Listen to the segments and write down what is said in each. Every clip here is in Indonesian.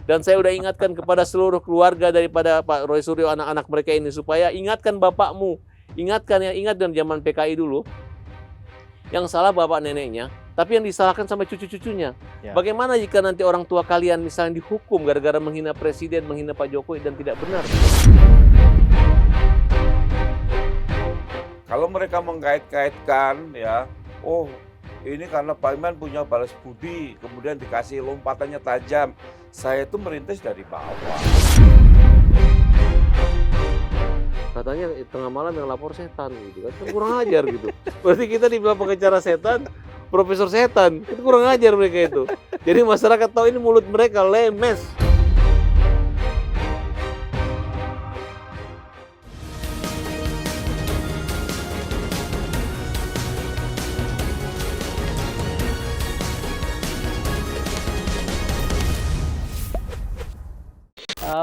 Dan saya udah ingatkan kepada seluruh keluarga daripada Pak Roy Suryo, anak-anak mereka ini, supaya ingatkan bapakmu. Ingatkan ya, ingat dan zaman PKI dulu. Yang salah bapak neneknya, tapi yang disalahkan sampai cucu-cucunya. Ya. Bagaimana jika nanti orang tua kalian misalnya dihukum gara-gara menghina presiden, menghina Pak Jokowi dan tidak benar? Kalau mereka mengkait-kaitkan ya, oh ini karena Pak Iman punya balas budi, kemudian dikasih lompatannya tajam. Saya itu merintis dari bawah. Katanya tengah malam yang lapor setan gitu kan, kurang ajar gitu. Berarti kita dibilang pengacara setan, profesor setan, itu kurang ajar mereka itu. Jadi masyarakat tahu ini mulut mereka lemes.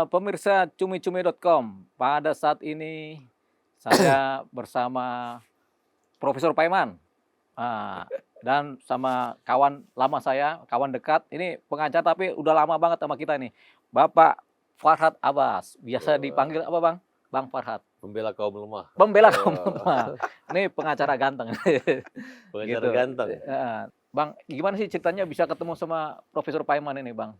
Pemirsa cumi-cumi.com, pada saat ini saya bersama Profesor Paiman dan sama kawan lama saya, kawan dekat. Ini pengacara tapi udah lama banget sama kita nih, Bapak Farhad Abbas. Biasa dipanggil apa Bang? Bang Farhad. Pembela kaum lemah. Pembela kaum lemah. Ini pengacara ganteng. Pengacara ganteng. Bang, gimana sih ceritanya bisa ketemu sama Profesor Paiman ini Bang?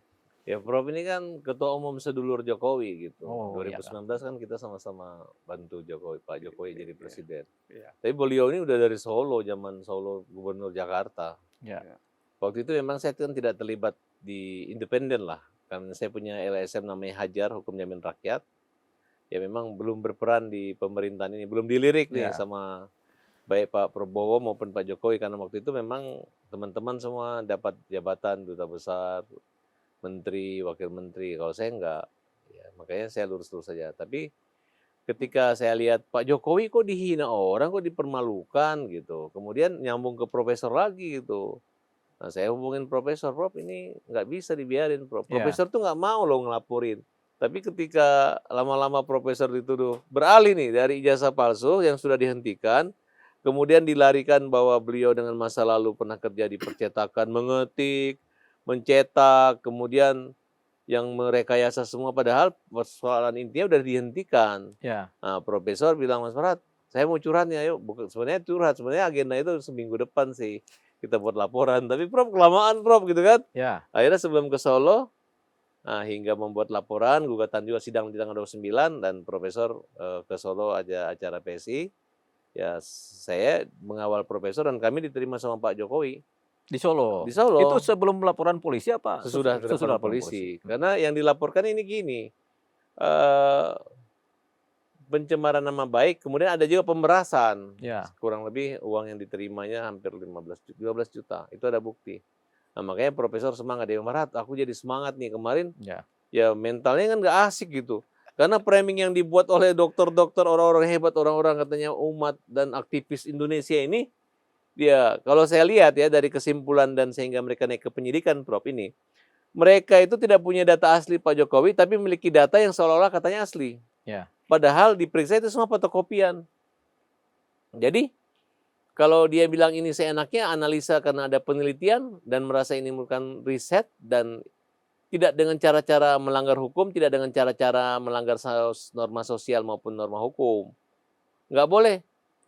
Ya, Prof ini kan ketua umum sedulur Jokowi gitu. Oh, 2019 kan kita sama-sama bantu Jokowi, Pak Jokowi jadi presiden. Iya. Tapi beliau ini udah dari Solo, zaman Solo Gubernur Jakarta. Ya. Waktu itu memang saya kan tidak terlibat di independen lah. Karena saya punya LSM namanya Hajar, Hukum Jaminan Rakyat. Ya memang belum berperan di pemerintahan ini, belum dilirik nih sama baik Pak Prabowo maupun Pak Jokowi. Karena waktu itu memang teman-teman semua dapat jabatan duta besar, menteri, wakil menteri. Kalau saya enggak, ya makanya saya lurus-lurus saja. Tapi ketika saya lihat Pak Jokowi kok dihina orang, kok dipermalukan gitu. Kemudian nyambung ke profesor lagi gitu. Nah, saya hubungin profesor, Prof ini nggak bisa dibiarin, Prof. Profesor tuh nggak mau loh ngelaporin. Tapi ketika lama-lama profesor dituduh beralih nih dari ijazah palsu yang sudah dihentikan, kemudian dilarikan bahwa beliau dengan masa lalu pernah kerja di percetakan, mengetik, mencetak, kemudian yang merekayasa semua, padahal persoalan intinya udah dihentikan. Ya. Nah, profesor bilang, Mas Farhad, saya mau curhat nih, ayo. Sebenarnya curhat, sebenarnya agenda itu seminggu depan sih kita buat laporan. Tapi Prof kelamaan Prof gitu kan. Ya. Akhirnya sebelum ke Solo, hingga membuat laporan, gugatan juga sidang di tanggal 29, dan profesor ke Solo aja acara PSI. Ya saya mengawal profesor dan kami diterima sama Pak Jokowi. Di Solo. Di Solo. Itu sebelum laporan polisi apa? Sesudah laporan polisi. Karena yang dilaporkan ini gini, pencemaran nama baik, kemudian ada juga pemerasan. Ya. Kurang lebih uang yang diterimanya hampir 12 juta. Itu ada bukti. Nah, makanya profesor semangat. Dia Farhad, aku jadi semangat nih kemarin. Ya mentalnya kan nggak asik gitu. Karena framing yang dibuat oleh dokter-dokter, orang-orang hebat, orang-orang katanya umat dan aktivis Indonesia ini, dia kalau saya lihat ya dari kesimpulan dan sehingga mereka naik ke penyidikan, Prof ini, mereka itu tidak punya data asli Pak Jokowi, tapi memiliki data yang seolah-olah katanya asli. Ya. Padahal diperiksa itu semua fotokopian. Jadi kalau dia bilang ini seenaknya analisa karena ada penelitian dan merasa ini merupakan riset dan tidak dengan cara-cara melanggar hukum, tidak dengan cara-cara melanggar norma sosial maupun norma hukum. Nggak boleh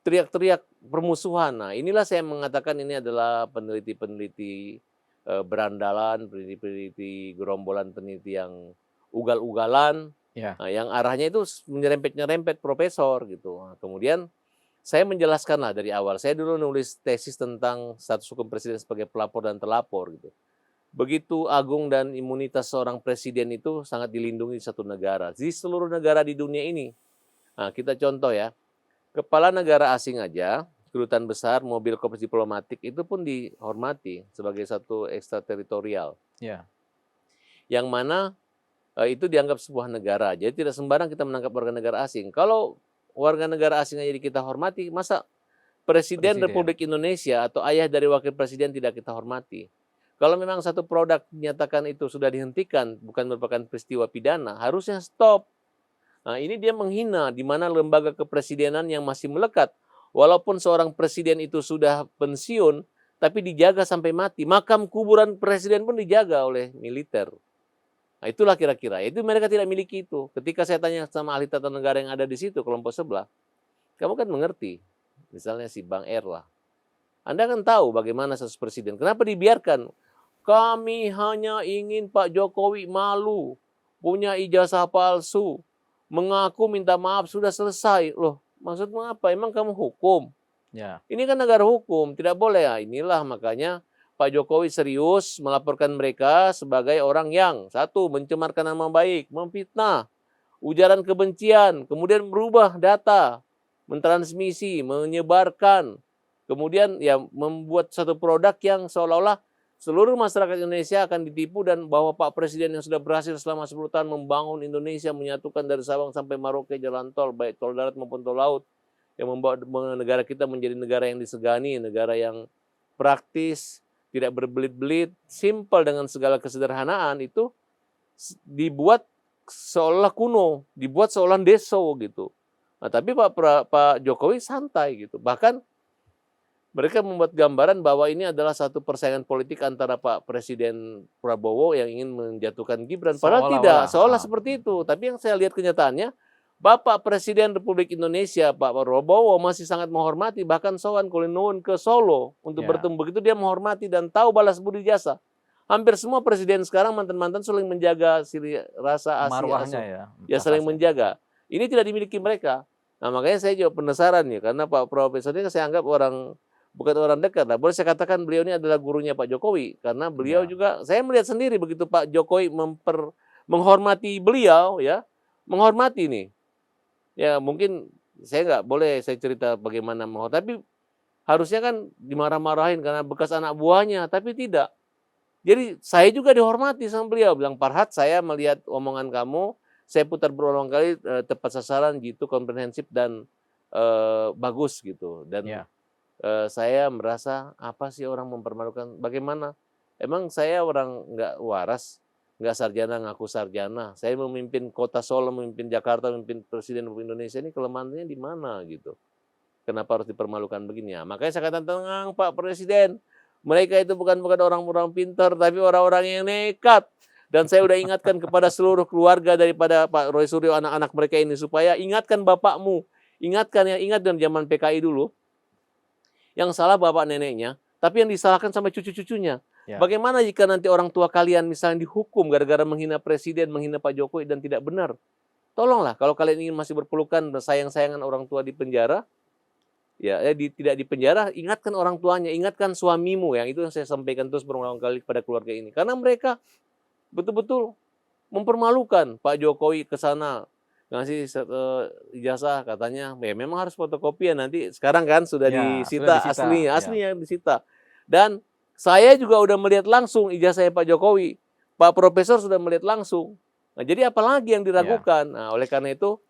teriak-teriak permusuhan. Nah, inilah saya mengatakan ini adalah peneliti-peneliti berandalan, peneliti-peneliti gerombolan peneliti yang ugal-ugalan, yang arahnya itu menyerempet-nyerempet profesor gitu. Nah, kemudian saya menjelaskan lah dari awal. Saya dulu nulis tesis tentang status hukum presiden sebagai pelapor dan terlapor gitu. Begitu agung dan imunitas seorang presiden itu sangat dilindungi di satu negara, di seluruh negara di dunia ini. Nah, kita contoh ya. Kepala negara asing aja, kedutaan besar, mobil korps diplomatik itu pun dihormati sebagai satu ekstrateritorial. Ya. Yang mana itu dianggap sebuah negara. Jadi tidak sembarang kita menangkap warga negara asing. Kalau warga negara asing aja kita hormati, masa Presiden Republik Indonesia atau ayah dari wakil presiden tidak kita hormati? Kalau memang satu produk dinyatakan itu sudah dihentikan, bukan merupakan peristiwa pidana, harusnya stop. Nah, ini dia menghina di mana lembaga kepresidenan yang masih melekat. Walaupun seorang presiden itu sudah pensiun, tapi dijaga sampai mati. Makam kuburan presiden pun dijaga oleh militer. Nah, itulah kira-kira. Itu mereka tidak miliki itu. Ketika saya tanya sama ahli tata negara yang ada di situ, kelompok sebelah, kamu kan mengerti. Misalnya si Bang Erla. Anda kan tahu bagaimana status presiden. Kenapa dibiarkan? Kami hanya ingin Pak Jokowi malu, punya ijazah palsu, mengaku minta maaf, sudah selesai. Loh, maksudmu apa? Emang kamu hukum? Ya. Ini kan negara hukum, tidak boleh. Ya, inilah makanya Pak Jokowi serius melaporkan mereka sebagai orang yang satu, mencemarkan nama baik, memfitnah, ujaran kebencian, kemudian merubah data, mentransmisi, menyebarkan, kemudian ya membuat satu produk yang seolah-olah seluruh masyarakat Indonesia akan ditipu dan bahwa Pak Presiden yang sudah berhasil selama 10 tahun membangun Indonesia, menyatukan dari Sabang sampai Merauke jalan tol, baik tol darat maupun tol laut, yang membawa negara kita menjadi negara yang disegani, negara yang praktis, tidak berbelit-belit, simpel dengan segala kesederhanaan, itu dibuat seolah kuno, dibuat seolah deso gitu. Nah, tapi Pak Jokowi santai gitu. Bahkan mereka membuat gambaran bahwa ini adalah satu persaingan politik antara Pak Presiden Prabowo yang ingin menjatuhkan Gibran. Padahal tidak, seolah seperti itu. Tapi yang saya lihat kenyataannya, Bapak Presiden Republik Indonesia, Pak Prabowo masih sangat menghormati, bahkan sowan kulinuhun ke Solo untuk bertemu. Begitu dia menghormati dan tahu balas budi jasa. Hampir semua presiden sekarang mantan-mantan saling menjaga rasa Asia. Ya saling menjaga. Ini tidak dimiliki mereka. Nah makanya saya juga penasaran ya, karena Pak Profesor ini saya anggap bukan orang dekat lah. Boleh saya katakan beliau ini adalah gurunya Pak Jokowi. Karena beliau juga, saya melihat sendiri begitu Pak Jokowi menghormati beliau, ya, menghormati nih. Ya mungkin saya nggak boleh saya cerita bagaimana menghormati, tapi harusnya kan dimarah-marahin karena bekas anak buahnya, tapi tidak. Jadi saya juga dihormati sama beliau. Bilang, Farhad, saya melihat omongan kamu, saya putar berulang kali, tepat sasaran gitu, komprehensif dan bagus gitu. Dan saya merasa apa sih orang mempermalukan? Bagaimana? Emang saya orang nggak waras, nggak sarjana ngaku sarjana. Saya memimpin kota Solo, memimpin Jakarta, memimpin Presiden Republik Indonesia, ini kelemahannya di mana gitu? Kenapa harus dipermalukan begini ya? Makanya saya katakan, tenang Pak Presiden, mereka itu bukan orang-orang pintar, tapi orang-orang yang nekat. Dan saya udah ingatkan kepada seluruh keluarga daripada Pak Roy Suryo, anak-anak mereka ini, supaya ingatkan bapakmu, ingatkan ya, ingat dan zaman PKI dulu. Yang salah bapak neneknya, tapi yang disalahkan sampai cucu-cucunya. Bagaimana jika nanti orang tua kalian misalnya dihukum gara-gara menghina presiden, menghina Pak Jokowi dan tidak benar? Tolonglah, kalau kalian ingin masih berpelukan dan sayang-sayangan orang tua di penjara, tidak di penjara, ingatkan orang tuanya, ingatkan suamimu, yang itu yang saya sampaikan terus berulang kali kepada keluarga ini. Karena mereka betul-betul mempermalukan Pak Jokowi ke sana. Ngasih ijazah katanya, ya memang harus fotokopi ya nanti. Sekarang kan sudah disita aslinya disita. Dan saya juga udah melihat langsung ijazahnya Pak Jokowi. Pak Profesor sudah melihat langsung. Nah, jadi apalagi yang diragukan? Nah, oleh karena itu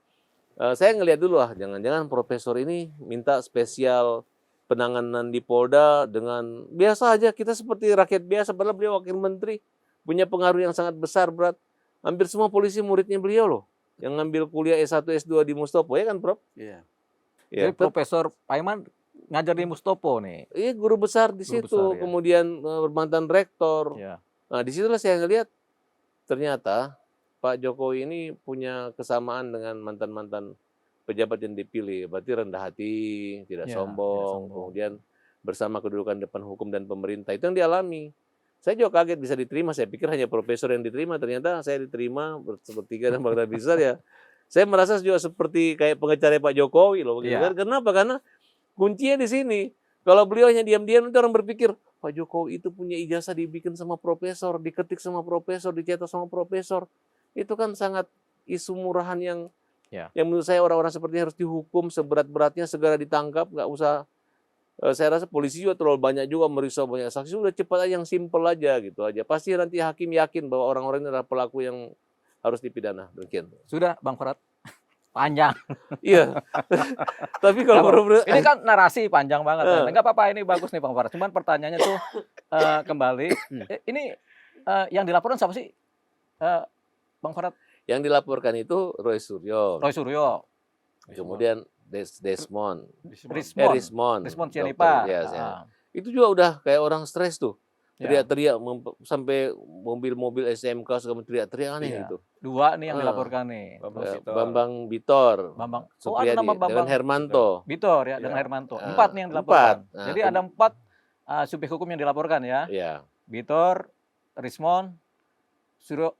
saya ngelihat dulu jangan-jangan Profesor ini minta spesial penanganan di Polda dengan biasa aja, kita seperti rakyat biasa, padahal beliau wakil menteri, punya pengaruh yang sangat besar, berat. Hampir semua polisi muridnya beliau loh, yang ngambil kuliah S1, S2 di Mustopo, ya kan Prof? Iya. Jadi Profesor Paiman ngajar di Mustopo nih. Iya, guru besar di situ, kemudian mantan rektor. Nah, disitulah saya ngelihat ternyata Pak Jokowi ini punya kesamaan dengan mantan-mantan pejabat yang dipilih. Berarti rendah hati, tidak sombong, kemudian bersama kedudukan depan hukum dan pemerintah. Itu yang dialami. Saya juga kaget bisa diterima. Saya pikir hanya profesor yang diterima. Ternyata saya diterima bertiga dan Bang Rabisar ya. Saya merasa juga seperti kayak pengacara Pak Jokowi loh. Kenapa? Karena kuncinya di sini. Kalau beliau hanya diam-diam, itu orang berpikir, Pak Jokowi itu punya ijazah dibikin sama profesor, diketik sama profesor, dicetak sama profesor. Itu kan sangat isu murahan yang menurut saya orang-orang seperti ini harus dihukum seberat-beratnya, segera ditangkap, nggak usah. Saya rasa polisi juga terlalu banyak juga merisau banyak saksi, sudah cepat aja, yang simpel aja gitu aja. Pasti nanti hakim yakin bahwa orang-orang ini adalah pelaku yang harus dipidana. Demikian. Sudah Bang Farhad, panjang. Iya. Tapi kalau ini kan narasi panjang banget. Enggak apa-apa, ini bagus nih Bang Farhad. Cuman pertanyaannya tuh kembali, ini yang dilaporkan siapa sih, Bang Farhad? Yang dilaporkan itu Roy Suryo. Kemudian Desmond Sianipa. Itu juga udah kayak orang stres tuh. teriak-teriak sampai mobil-mobil SMK suka teriak-teriak aneh Iya. gitu. 2 nih yang Ah, dilaporkan nih. Bambang Terus Bitor. Bambang Bitor, Bambang, ada Supriyadi, nama dengan Bambang Hermanto. Bitor ya, dengan Ya. Hermanto. 4 nih yang dilaporkan. 4. Nah, Jadi ada 4 subjek hukum yang dilaporkan ya. ya. Bitor, Rismon,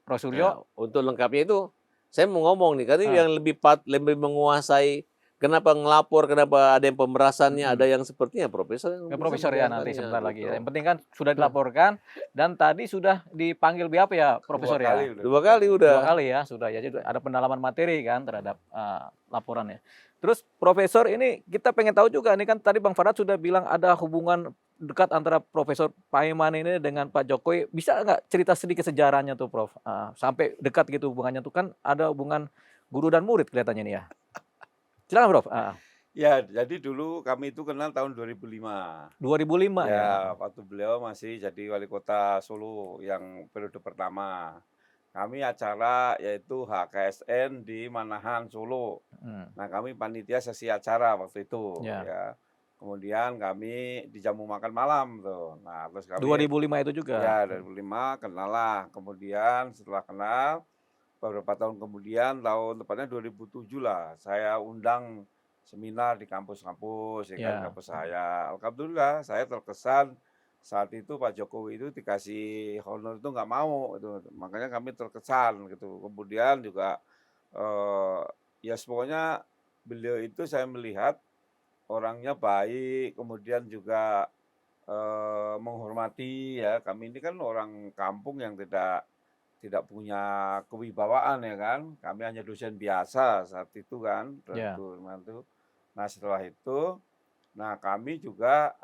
Rosuryo. Nah, untuk lengkapnya itu saya mau ngomong nih, karena Ah. yang lebih menguasai kenapa ngelapor, kenapa ada yang pemerasannya, ada yang sepertinya profesor yang Ya, bisa Profesor ya nanti menjelaskannya, sebentar lagi. gitu. Yang penting kan sudah dilaporkan dan tadi sudah dipanggil BAP ya, Profesor ya. 2 kali udah. 2 kali ya sudah ya. Jadi ada pendalaman materi kan terhadap laporannya. Terus Profesor ini kita pengen tahu juga ini kan tadi Bang Farad sudah bilang ada hubungan dekat antara Profesor Paiman ini dengan Pak Jokowi. Bisa nggak cerita sedikit sejarahnya tuh Prof? Sampai dekat gitu hubungannya tuh kan ada hubungan guru dan murid kelihatannya nih ya. Silakan Prof. Ya, jadi dulu kami itu kenal tahun 2005. 2005 ya. Ya, waktu beliau masih jadi wali kota Solo yang periode pertama. Kami acara yaitu HKSN di Manahan, Solo. Nah, kami panitia sesi acara waktu itu. Ya. Ya. Kemudian kami di jamu makan malam tuh. Nah, terus kami 2005 itu juga. ya 2005 kenal lah. Kemudian setelah kenal beberapa tahun kemudian tahun tepatnya 2007 lah saya undang seminar di kampus-kampus ya kan Ya. kampus saya. Alhamdulillah saya terkesan saat itu Pak Jokowi itu dikasih honor itu nggak mau itu. Makanya kami terkesan gitu. Kemudian juga ya pokoknya beliau itu saya melihat orangnya baik, kemudian juga menghormati ya. Kami ini kan orang kampung yang tidak punya kewibawaan ya kan. Kami hanya dosen biasa saat itu kan. Ya. Nah setelah itu, nah kami juga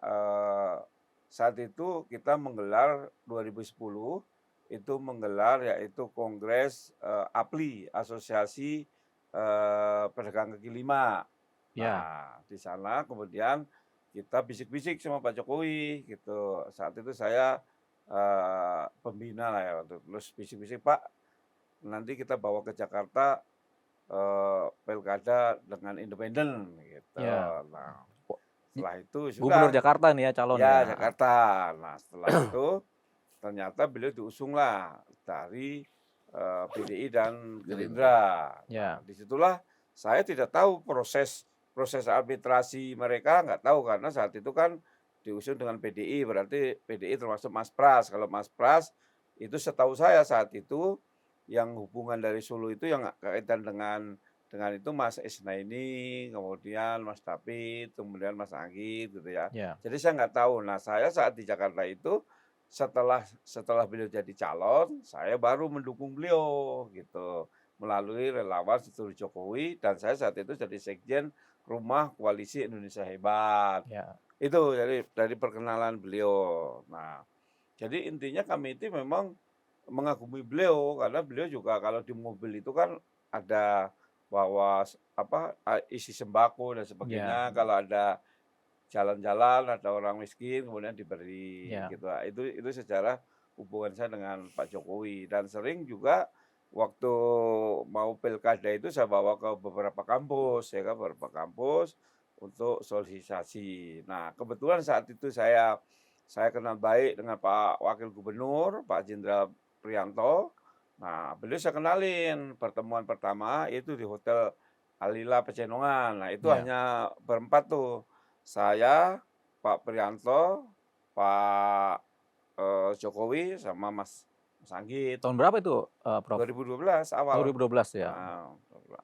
saat itu kita menggelar 2010 itu menggelar yaitu Kongres APLI Asosiasi Pedagang Kaki Lima. Ya. Nah di sana kemudian kita bisik-bisik sama Pak Jokowi gitu. Saat itu saya pembina lah ya waktu. Terus bisik-bisik Pak, nanti kita bawa ke Jakarta pilkada dengan independen gitu. Ya. Nah, setelah itu Gubernur sudah Jakarta nih ya calon ya ya. Jakarta. Nah setelah itu ternyata beliau diusung lah dari PDI dan Gerindra. Ya. Nah, disitulah saya tidak tahu proses arbitrasi mereka, nggak tahu karena saat itu kan diusung dengan PDI, berarti PDI termasuk Mas Pras. Kalau Mas Pras itu setahu saya saat itu yang hubungan dari Solo itu yang kaitan dengan itu Mas Isnaini, kemudian Mas David, kemudian Mas Anggit gitu ya. Ya. Jadi saya nggak tahu. Nah saya saat di Jakarta itu setelah beliau jadi calon, saya baru mendukung beliau gitu melalui relawan seluruh Jokowi dan saya saat itu jadi sekjen Rumah Koalisi Indonesia Hebat. Ya. Itu dari perkenalan beliau. Nah, jadi intinya kami itu memang mengagumi beliau karena beliau juga kalau di mobil itu kan ada bawa isi sembako dan sebagainya. Kalau ada jalan-jalan ada orang miskin kemudian diberi gitu. Itu secara hubungan saya dengan Pak Jokowi dan sering juga waktu mau pilkada itu saya bawa ke beberapa kampus ya kan beberapa kampus untuk sosialisasi. Nah, kebetulan saat itu saya kenal baik dengan Pak Wakil Gubernur, Pak Jenderal Priyanto. Nah, beliau saya kenalin pertemuan pertama itu di Hotel Alila Pecenongan. Nah, itu hanya berempat tuh. Saya, Pak Priyanto, Pak Jokowi sama Mas Anggit. Tahun berapa itu, Prof? 2012 awal. 2012 ya. Nah,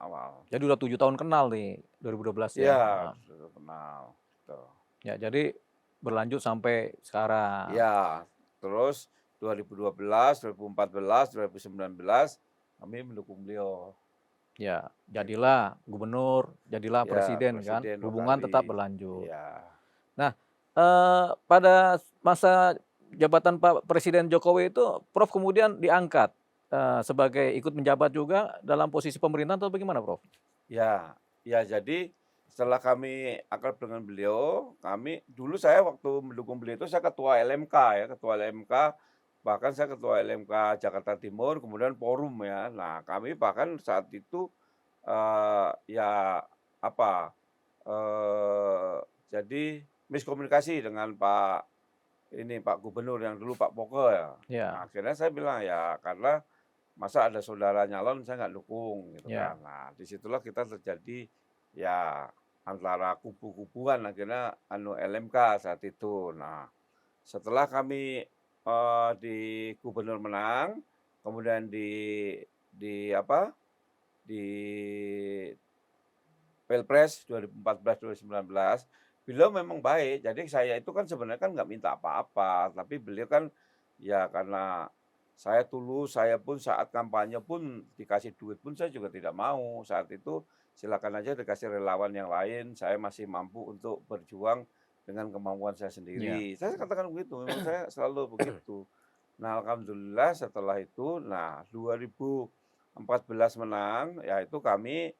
awal. Jadi udah 7 tahun kenal nih 2012 ya. Iya, sudah kenal. Gitu. Ya, jadi berlanjut sampai sekarang. Ya, terus 2012, 2014, 2019 kami mendukung beliau. Ya, jadilah gubernur, jadilah Ya, presiden kan. presiden Hubungan kali. tetap berlanjut. Ya. Nah, pada masa jabatan Pak Presiden Jokowi itu, Prof kemudian diangkat sebagai ikut menjabat juga dalam posisi pemerintahan atau bagaimana, Prof? Ya, jadi setelah kami akrab dengan beliau, dulu saya waktu mendukung beliau itu saya ketua LMK ya, bahkan saya ketua LMK Jakarta Timur, kemudian forum ya. Nah, kami bahkan saat itu jadi miskomunikasi dengan Pak ini Pak Gubernur yang dulu Pak Poko ya. Ya. Nah, akhirnya saya bilang ya karena masa ada saudara nyalon saya nggak dukung gitu Ya. kan. Nah disitulah kita terjadi ya antara kubu-kubuan akhirnya LMK saat itu. Nah setelah kami di Gubernur menang, kemudian di apa di Pilpres 2014-2019, beliau memang baik. Jadi saya itu kan sebenarnya kan nggak minta apa-apa, tapi beliau kan ya karena saya tulus, saya pun saat kampanye pun dikasih duit pun saya juga tidak mau. Saat itu silakan aja dikasih relawan yang lain, saya masih mampu untuk berjuang dengan kemampuan saya Ya. sendiri. Saya katakan begitu, memang saya selalu begitu. Nah, alhamdulillah setelah itu, nah 2014 menang, ya itu kami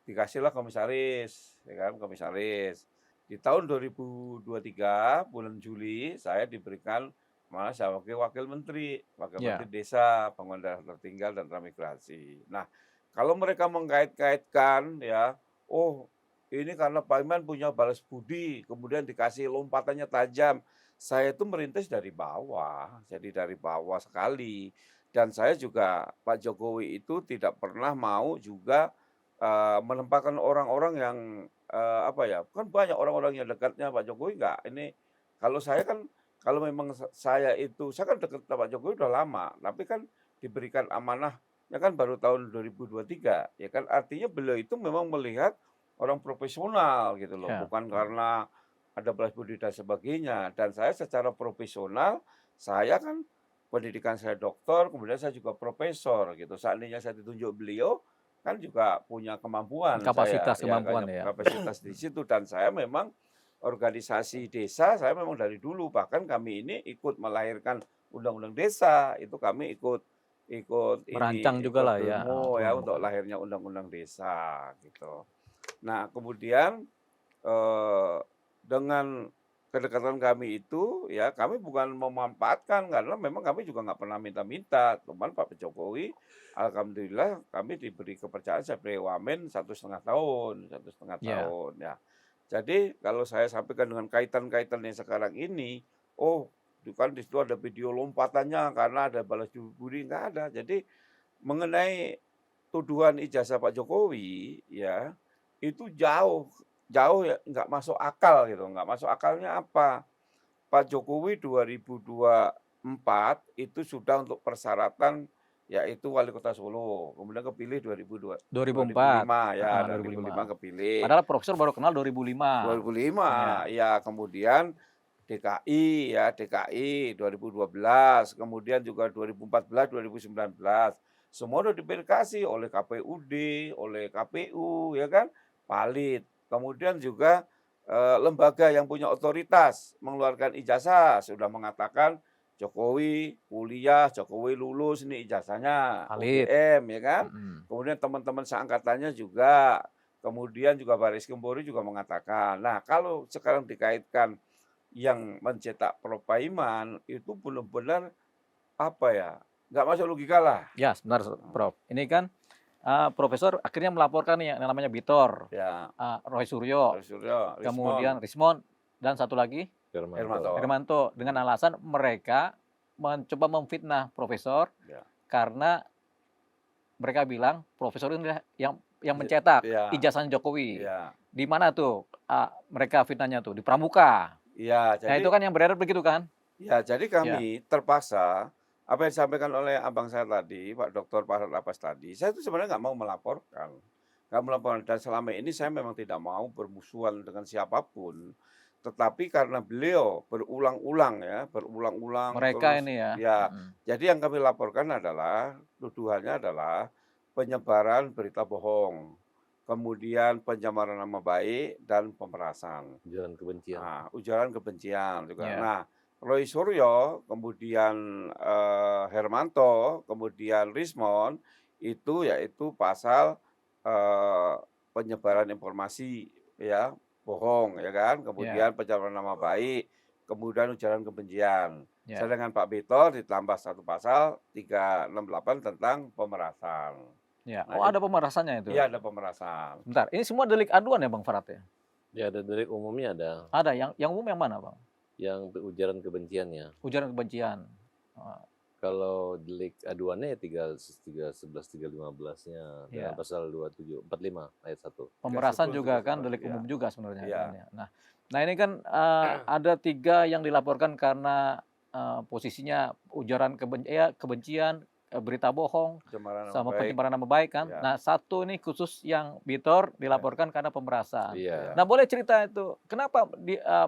dikasihlah komisaris, ya kan, komisaris. Di tahun 2023 bulan Juli saya diberikan malah sebagai wakil menteri Ya. desa, pembangunan daerah tertinggal dan transmigrasi. Nah, kalau mereka mengkait-kaitkan ya, oh ini karena Pak Iman punya balas budi, kemudian dikasih lompatannya tajam. Saya itu merintis dari bawah, jadi dari bawah sekali. Dan saya juga Pak Jokowi itu tidak pernah mau juga menempatkan orang-orang yang, apa ya, kan banyak orang-orang yang dekatnya Pak Jokowi nggak ini kalau saya kan kalau memang saya itu saya kan dekat sama Pak Jokowi udah lama, tapi kan diberikan amanahnya kan baru tahun 2023, ya kan. Artinya beliau itu memang melihat orang profesional gitu loh, Ya. bukan karena ada balas budi dan sebagainya. Dan saya secara profesional, saya kan pendidikan saya doktor, kemudian saya juga profesor gitu. Seandainya saya ditunjuk beliau, kan juga punya kemampuan saya, Kapasitas ya kemampuan ya. kapasitas di situ dan saya memang organisasi desa saya memang dari dulu bahkan kami ini ikut melahirkan undang-undang desa, itu kami ikut ikut Merancang ini, juga ikut lah ya. demo ya untuk Tuan. lahirnya undang-undang desa gitu. Nah kemudian eh, dengan kedekatan kami itu ya kami bukan memanfaatkan karena memang kami juga nggak pernah minta-minta. Cuman Pak Jokowi, alhamdulillah kami diberi kepercayaan sebagai wamen 1,5 tahun, 1,5 Ya. tahun ya. Jadi kalau saya sampaikan dengan kaitan-kaitan yang sekarang ini, oh itu kan di situ ada video lompatannya karena ada balas budi nggak ada. Jadi mengenai tuduhan ijazah Pak Jokowi ya itu jauh jauh ya nggak masuk akal gitu, nggak masuk akalnya apa, Pak Jokowi 2024 itu sudah untuk persyaratan yaitu wali kota Solo, kemudian kepilih 2004. 2005 ya, 2005 2005. kepilih. Padahal profesor baru kenal 2005. 2005 Ya. ya, kemudian DKI ya, DKI 2012, kemudian juga 2014, 2019. Semua sudah diverifikasi oleh KPUD, oleh KPU ya kan, valid. Kemudian juga lembaga yang punya otoritas mengeluarkan ijazah sudah mengatakan Jokowi kuliah, Jokowi lulus ini ijazahnya Valid. UGM ya kan. Mm-mm. Kemudian teman-teman seangkatannya juga, kemudian juga Baris Krim Polri juga mengatakan. Nah, kalau sekarang dikaitkan yang mencetak Prof. Paiman itu benar-benar apa ya, nggak masuk logika lah. Ya, sebentar Prof. Ini kan profesor akhirnya melaporkan yang namanya Bitor, Ya, Roy Suryo, Suryo, kemudian Rismon, dan satu lagi Hermanto. Hermanto dengan alasan mereka mencoba memfitnah profesor Ya. karena mereka bilang profesor ini adalah yang mencetak Ya. ijazah Jokowi. Ya. Di mana tuh mereka fitnahnya tuh? Di Pramuka. Ya, Nah jadi itu kan yang beredar begitu kan? ya, jadi kami terpaksa apa yang disampaikan oleh abang saya tadi, Pak Dr. Farhad Abbas tadi, saya itu sebenarnya nggak mau melaporkan. Nggak melaporkan, dan selama ini saya memang tidak mau bermusuhan dengan siapapun. Tetapi karena beliau berulang-ulang ya, berulang-ulang Mereka terus, ini ya. ya. Jadi yang kami laporkan adalah, tuduhannya adalah penyebaran berita bohong, kemudian pencemaran nama baik dan pemerasan. Ujaran kebencian. Nah, ujaran kebencian juga. Ya. Nah, Roy Suryo, kemudian Hermanto, kemudian Rismon, itu yaitu pasal penyebaran informasi ya bohong ya kan, kemudian pencemaran nama baik, kemudian ujaran kebencian. Ya. Sedangkan Pak Bitor ditambah satu pasal 368 tentang pemerasan. Ya. Nah, Oh ada pemerasannya itu? Iya ada pemerasan. Bentar, ini semua delik aduan ya Bang Farad ya? Ya ada delik umumnya ada. Ada, yang umum yang mana Bang? yang ujaran kebenciannya. Ujaran kebencian. Ah, Kalau delik aduannya ya 311 315-nya dengan ya. pasal 2745 ayat 1. Pemerasan 310, juga kan 311, delik ya. umum juga sebenarnya Iya. kan ya. Nah ini kan ada 3 yang dilaporkan karena posisinya ujaran kebencian, berita bohong, Pencemaran nama sama baik. pencemaran nama baik kan. Ya. Nah 1 ini khusus yang Bitor dilaporkan karena pemerasan. Iya. Nah boleh cerita itu kenapa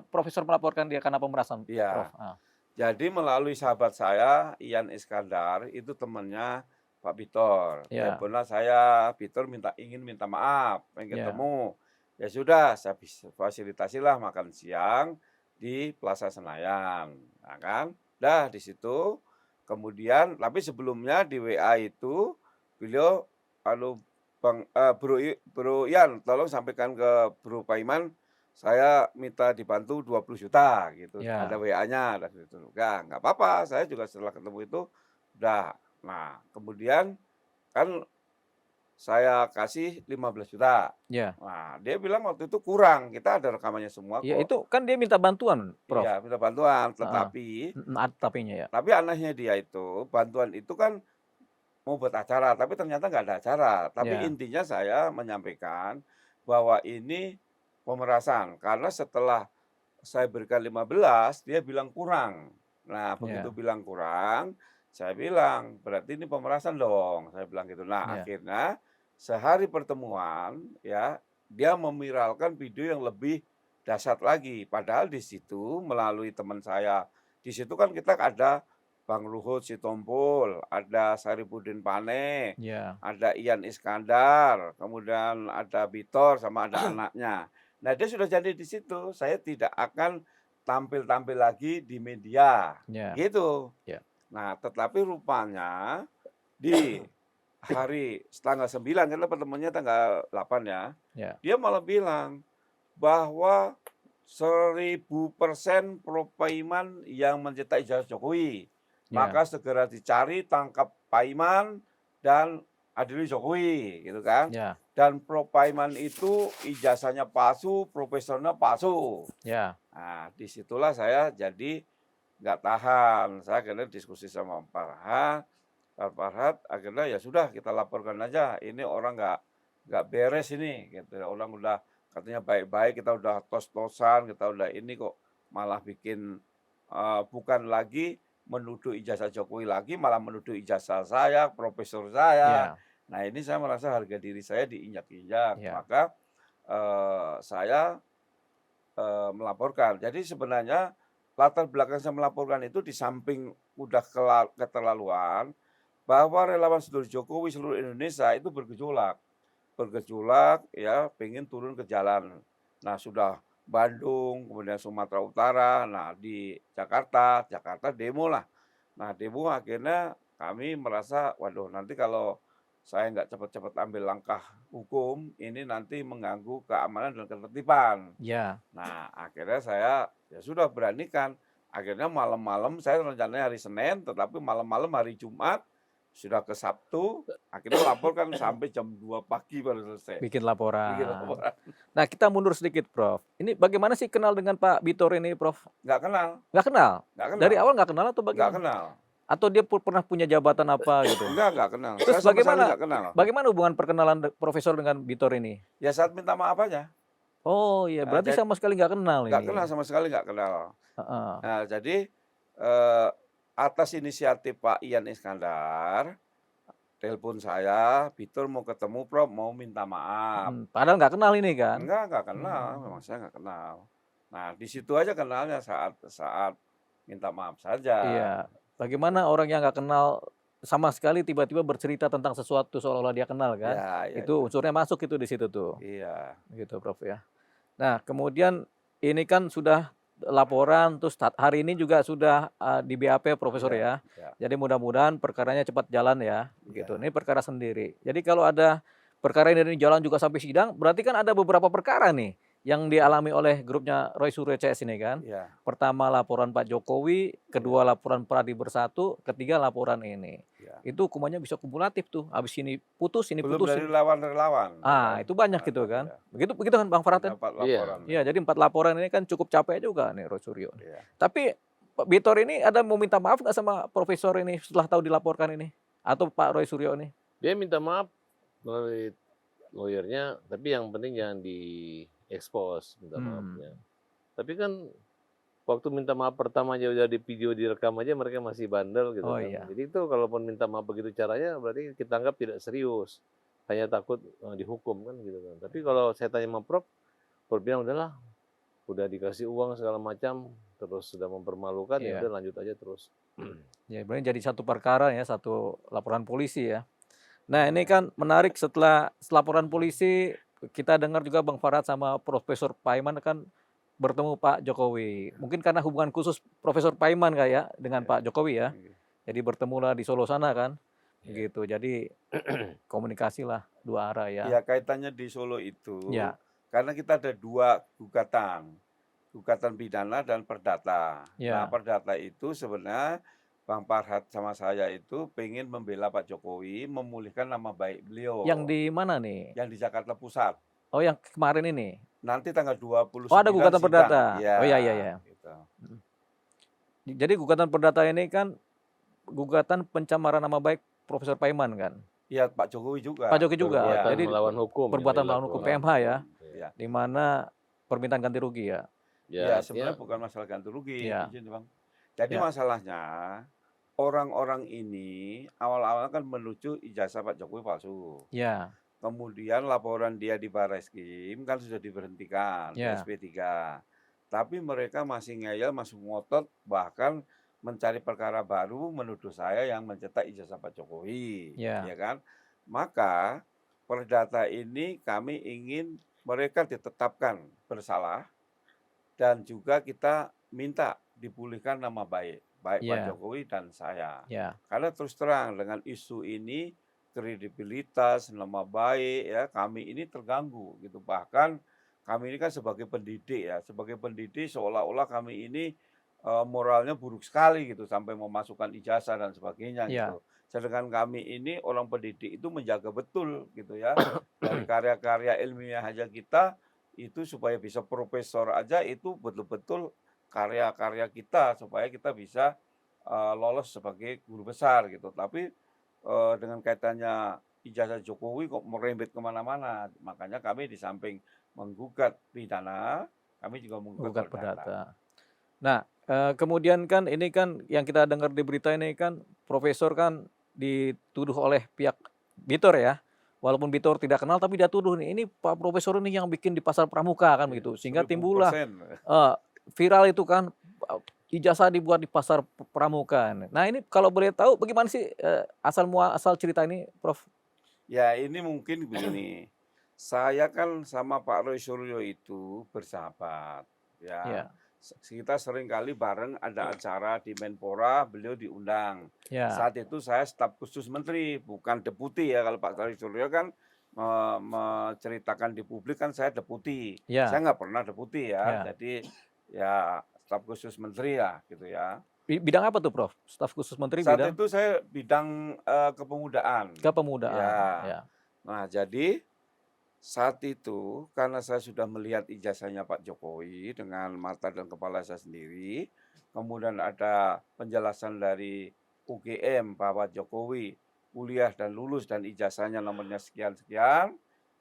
Profesor melaporkan dia karena pemerasan, Iya. Prof? Ah, Jadi melalui sahabat saya, Ian Iskandar, itu temannya Pak Bitor. ya, Teleponlah saya, Bitor ingin minta maaf, pengen ya, ketemu. Ya sudah, saya fasilitasilah makan siang di Plaza Senayan. Nah kan, dah di situ. Kemudian, tapi sebelumnya di WA itu, beliau, Bro Ian, tolong sampaikan ke Bro Paiman, saya minta dibantu 20 juta gitu. ya, Ada WA-nya dan gitu. Nggak apa-apa, saya juga setelah ketemu itu udah. Nah, kemudian kan saya kasih 15 juta. ya. Nah, dia bilang waktu itu kurang. Kita ada rekamannya semua Ya kok. itu kan dia minta bantuan, Prof. Iya, minta bantuan, Heeh. tetapi Tapinya ya. anehnya dia itu bantuan itu kan mau buat acara, tapi ternyata nggak ada acara. Tapi Ya. intinya saya menyampaikan bahwa ini pemerasan karena setelah saya berikan 15, dia bilang kurang. Nah, begitu Ya. bilang kurang, saya bilang, berarti ini pemerasan dong. Saya bilang gitu. Nah, Ya. akhirnya sehari pertemuan, ya, dia memiralkan video yang lebih dahsyat lagi. Padahal di situ melalui teman saya, di situ kan kita ada Bang Luhut Sitompul, ada Saripudin Pane, Ya. ada Ian Iskandar, kemudian ada Bitor sama ada anaknya. Nah, dia sudah jadi di situ. Saya tidak akan tampil-tampil lagi di media, Ya. gitu. Ya. Nah, tetapi rupanya di hari tanggal 9, karena pertemuannya tanggal 8 ya, Ya. dia malah bilang bahwa 1000% Prof Paiman yang mencetak ijazah Jokowi. Ya. Maka segera dicari, tangkap Paiman dan adili Jokowi, gitu kan. Ya. Dan Prof Paiman itu ijazahnya palsu, profesornya palsu. Ya. Nah, disitulah saya jadi nggak tahan. Saya akhirnya diskusi sama Pak Farhad, akhirnya ya sudah kita laporkan aja. Ini orang nggak beres ini, gitu. Orang udah katanya baik-baik, kita udah tos-tosan, kita udah ini kok malah bikin bukan lagi menuduh ijazah Jokowi lagi, malah menuduh ijazah saya, profesor saya. Ya. Nah, ini saya merasa harga diri saya diinjak-injak. Ya. Maka saya melaporkan. Jadi sebenarnya latar belakang saya melaporkan itu di samping udah keterlaluan, bahwa relawan saudara Jokowi seluruh Indonesia itu bergejolak ya, pengen turun ke jalan. Nah, sudah Bandung, kemudian Sumatera Utara, nah di Jakarta demo lah. Nah, demo akhirnya kami merasa, waduh, nanti kalau saya nggak cepat-cepat ambil langkah hukum, ini nanti mengganggu keamanan dan ketertiban. Ya. Nah, akhirnya saya ya sudah beranikan. Akhirnya malam-malam, saya rencananya hari Senin, tetapi malam-malam hari Jumat, sudah ke Sabtu, akhirnya laporkan sampai jam 2 pagi baru selesai. Bikin laporan. Bikin laporan. Nah kita mundur sedikit, Prof. Ini bagaimana sih kenal dengan Pak Bitor ini, Prof? Nggak kenal. Nggak kenal? Nggak kenal. Dari awal nggak kenal atau Nggak bagaimana? kenal. Atau dia pernah punya jabatan apa gitu? Nggak kenal. Terus Saya sama sekali bagaimana? nggak kenal. Bagaimana hubungan perkenalan Profesor dengan Bitor ini? Ya saat minta maaf aja. Oh iya, berarti jadi- sama sekali nggak kenal ini. Nggak kenal, sama sekali nggak kenal. Heeh. Nah, jadi atas inisiatif Pak Ian Iskandar, telepon saya, Bitor mau ketemu Prof, mau minta maaf. Padahal nggak kenal ini kan? Nggak kenal, memang saya nggak kenal. Nah, di situ aja kenalnya saat minta maaf saja. Iya. Bagaimana orang yang nggak kenal sama sekali tiba-tiba bercerita tentang sesuatu seolah-olah dia kenal kan? Ya, Itu unsurnya masuk itu di situ tuh. Iya. Gitu, Prof ya. Nah, kemudian ini kan sudah laporan, terus hari ini juga sudah di BAP, Profesor Ya, ya. ya. Jadi mudah-mudahan perkaranya cepat jalan ya. Gitu. Ya. Ini perkara sendiri. Jadi kalau ada perkara ini jalan juga sampai sidang, berarti kan ada beberapa perkara nih yang dialami oleh grupnya Roy Suryo CS ini kan. Ya. Pertama laporan Pak Jokowi, kedua laporan Pradi Bersatu, ketiga laporan ini. Ya. Itu hukumannya bisa kumulatif tuh. Habis ini putus, ini Belum putus. dari relawan-relawan. Itu banyak gitu kan. Ya. Begitu begitu kan Bang Farad kan? Dapat Iya. laporan. Iya, jadi 4 laporan ini kan cukup capek juga nih Roy Suryo. Ya. Tapi Pak Bitor ini ada mau minta maaf nggak sama Profesor ini setelah tahu dilaporkan ini? Atau Pak Roy Suryo ini? Dia minta maaf melalui lawyernya, tapi yang penting jangan di-expose minta maafnya. Tapi kan waktu minta maaf pertama aja udah di video direkam aja mereka masih bandel gitu Oh, kan. iya. Jadi itu kalaupun minta maaf begitu caranya berarti kita anggap tidak serius. Hanya takut dihukum kan gitu kan. Tapi kalau saya tanya sama Prof bilang udahlah, udah dikasih uang segala macam, terus sudah mempermalukan, ya Iya. udah lanjut aja terus. Ya, berarti jadi satu perkara ya, satu laporan polisi ya. Nah, ini kan menarik setelah laporan polisi, kita dengar juga Bang Farad sama Profesor Paiman kan bertemu Pak Jokowi. Mungkin karena hubungan khusus Profesor Paiman kayak dengan Pak Jokowi ya. Jadi bertemulah di Solo sana kan. Gitu. Jadi komunikasi lah dua arah ya. Ya, kaitannya di Solo itu. Ya. Karena kita ada 2 gugatan. Gugatan pidana dan perdata. Ya. Nah, perdata itu sebenarnya Bang Farhad sama saya itu pengen membela Pak Jokowi, memulihkan nama baik beliau. Yang di mana nih? Yang di Jakarta Pusat. Oh, yang kemarin ini. Nanti tanggal 29 Oh, ada gugatan sidang. perdata. Ya, Oh, iya. gitu. Jadi gugatan perdata ini kan gugatan pencemaran nama baik Profesor Paiman kan. Iya, Pak Jokowi juga. Pak Jokowi juga. Perbuatan Jadi melawan hukum. perbuatan yang melawan hukum dilakukan. PMH ya. Ya. Di mana permintaan ganti rugi ya. Ya, artinya sebenarnya bukan masalah ganti rugi, Ya. izin, Bang. Jadi Ya. masalahnya orang-orang ini awal-awal kan menuju ijazah Pak Jokowi palsu. Ya. Kemudian laporan dia di Barreskrim kan sudah diberhentikan, Ya. SP3. Tapi mereka masih ngeyel, masih ngotot, bahkan mencari perkara baru menuduh saya yang mencetak ijazah Pak Jokowi, Ya. ya kan? Maka perdata ini kami ingin mereka ditetapkan bersalah dan juga kita minta dipulihkan nama baik Pak Ya. Jokowi dan saya. Ya. Karena terus terang dengan isu ini kredibilitas, nama baik ya kami ini terganggu gitu. Bahkan kami ini kan sebagai pendidik ya, sebagai pendidik seolah-olah kami ini moralnya buruk sekali gitu sampai memasukkan ijazah dan sebagainya Ya. gitu. Sedangkan kami ini orang pendidik itu menjaga betul gitu ya dari karya-karya ilmiah aja kita itu supaya bisa profesor aja itu betul-betul karya-karya kita supaya kita bisa lolos sebagai guru besar gitu. Tapi dengan kaitannya ijazah Jokowi kok merembet kemana-mana. Makanya kami di samping menggugat pidana, kami juga menggugat perdata. perdata. Nah, kemudian kan ini kan yang kita dengar di berita ini kan Profesor kan dituduh oleh pihak Bitor ya. Walaupun Bitor tidak kenal tapi dia tuduh nih, ini Pak Profesor ini yang bikin di Pasar Pramuka kan begitu. Sehingga 1000%. timbullah viral itu kan ijazah dibuat di Pasar Pramuka. Nah, ini kalau boleh tahu bagaimana sih asal cerita ini, Prof? Ya, ini mungkin begini. Saya kan sama Pak Roy Suryo itu bersahabat. Ya. Ya. Kita sering kali bareng ada acara di Menpora, beliau diundang. Ya. Saat itu saya staf khusus menteri, bukan deputi ya. Kalau Pak Roy Suryo kan menceritakan di publik kan saya deputi. Ya. Saya nggak pernah deputi ya. Ya. Jadi ya staf khusus menteri lah gitu ya. Bidang apa tuh, Prof? Staf khusus menteri Saat bidang itu saya bidang kepemudaan. kepemudaan. Ya. Nah, jadi saat itu karena saya sudah melihat ijazahnya Pak Jokowi dengan mata dan kepala saya sendiri, kemudian ada penjelasan dari UGM bahwa Jokowi kuliah dan lulus dan ijazahnya nomornya sekian-sekian,